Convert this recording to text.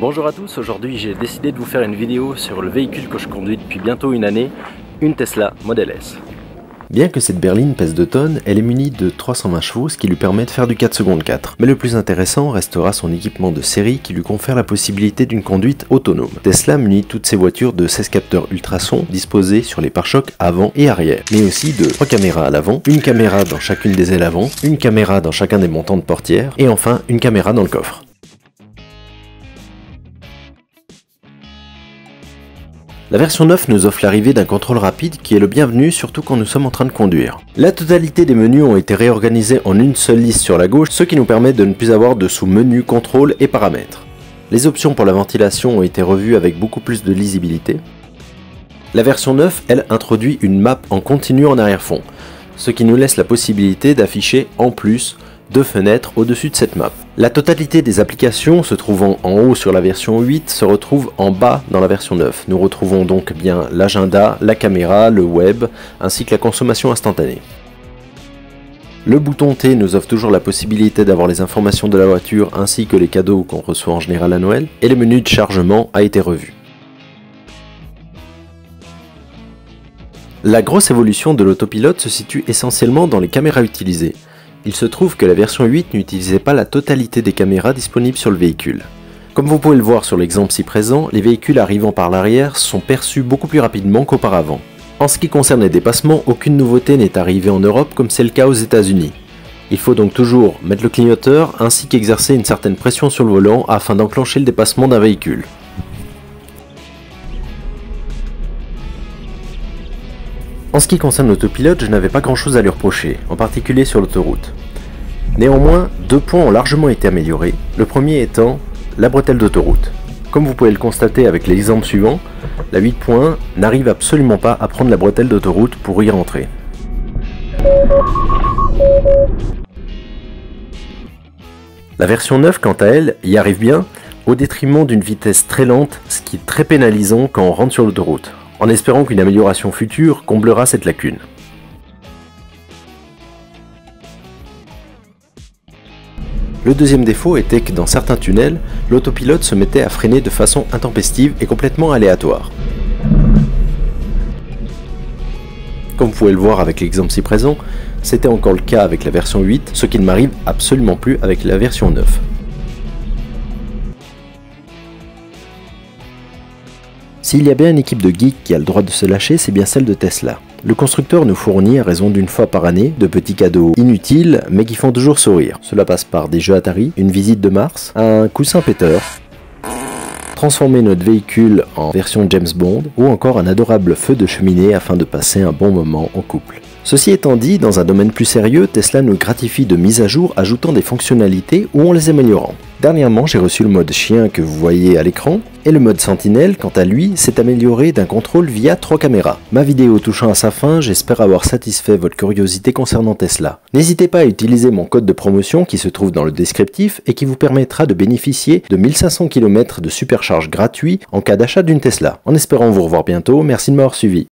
Bonjour à tous, aujourd'hui j'ai décidé de vous faire une vidéo sur le véhicule que je conduis depuis bientôt une année, une Tesla Model S. Bien que cette berline pèse 2 tonnes, elle est munie de 320 chevaux, ce qui lui permet de faire du 4/4. Mais le plus intéressant restera son équipement de série qui lui confère la possibilité d'une conduite autonome. Tesla munit toutes ses voitures de 16 capteurs ultrasons disposés sur les pare-chocs avant et arrière, mais aussi de 3 caméras à l'avant, une caméra dans chacune des ailes avant, une caméra dans chacun des montants de portière, et enfin une caméra dans le coffre. La version 9 nous offre l'arrivée d'un contrôle rapide qui est le bienvenu surtout quand nous sommes en train de conduire. La totalité des menus ont été réorganisés en une seule liste sur la gauche, ce qui nous permet de ne plus avoir de sous-menus contrôle et paramètres. Les options pour la ventilation ont été revues avec beaucoup plus de lisibilité. La version 9, elle, introduit une map en continu en arrière-fond, ce qui nous laisse la possibilité d'afficher en plus 2 fenêtres au-dessus de cette map. La totalité des applications se trouvant en haut sur la version 8 se retrouve en bas dans la version 9. Nous retrouvons donc bien l'agenda, la caméra, le web, ainsi que la consommation instantanée. Le bouton T nous offre toujours la possibilité d'avoir les informations de la voiture ainsi que les cadeaux qu'on reçoit en général à Noël, et le menu de chargement a été revu. La grosse évolution de l'autopilote se situe essentiellement dans les caméras utilisées. Il se trouve que la version 8 n'utilisait pas la totalité des caméras disponibles sur le véhicule. Comme vous pouvez le voir sur l'exemple ci-présent, les véhicules arrivant par l'arrière sont perçus beaucoup plus rapidement qu'auparavant. En ce qui concerne les dépassements, aucune nouveauté n'est arrivée en Europe comme c'est le cas aux États-Unis. Il faut donc toujours mettre le clignoteur ainsi qu'exercer une certaine pression sur le volant afin d'enclencher le dépassement d'un véhicule. En ce qui concerne l'autopilote, je n'avais pas grand chose à lui reprocher, en particulier sur l'autoroute. Néanmoins, 2 points ont largement été améliorés, le premier étant la bretelle d'autoroute. Comme vous pouvez le constater avec l'exemple suivant, la 8.1 n'arrive absolument pas à prendre la bretelle d'autoroute pour y rentrer. La version 9, quant à elle, y arrive bien, au détriment d'une vitesse très lente, ce qui est très pénalisant quand on rentre sur l'autoroute, en espérant qu'une amélioration future comblera cette lacune. Le deuxième défaut était que dans certains tunnels, l'autopilote se mettait à freiner de façon intempestive et complètement aléatoire. Comme vous pouvez le voir avec l'exemple ci-présent, c'était encore le cas avec la version 8, ce qui ne m'arrive absolument plus avec la version 9. S'il y a bien une équipe de geeks qui a le droit de se lâcher, c'est bien celle de Tesla. Le constructeur nous fournit, à raison d'une fois par année, de petits cadeaux inutiles, mais qui font toujours sourire. Cela passe par des jeux Atari, une visite de Mars, un coussin péteur, transformer notre véhicule en version James Bond, ou encore un adorable feu de cheminée afin de passer un bon moment en couple. Ceci étant dit, dans un domaine plus sérieux, Tesla nous gratifie de mises à jour ajoutant des fonctionnalités ou en les améliorant. Dernièrement, j'ai reçu le mode chien que vous voyez à l'écran, et le mode sentinelle, quant à lui, s'est amélioré d'un contrôle via 3 caméras. Ma vidéo touchant à sa fin, j'espère avoir satisfait votre curiosité concernant Tesla. N'hésitez pas à utiliser mon code de promotion qui se trouve dans le descriptif et qui vous permettra de bénéficier de 1500 km de supercharge gratuit en cas d'achat d'une Tesla. En espérant vous revoir bientôt, merci de m'avoir suivi.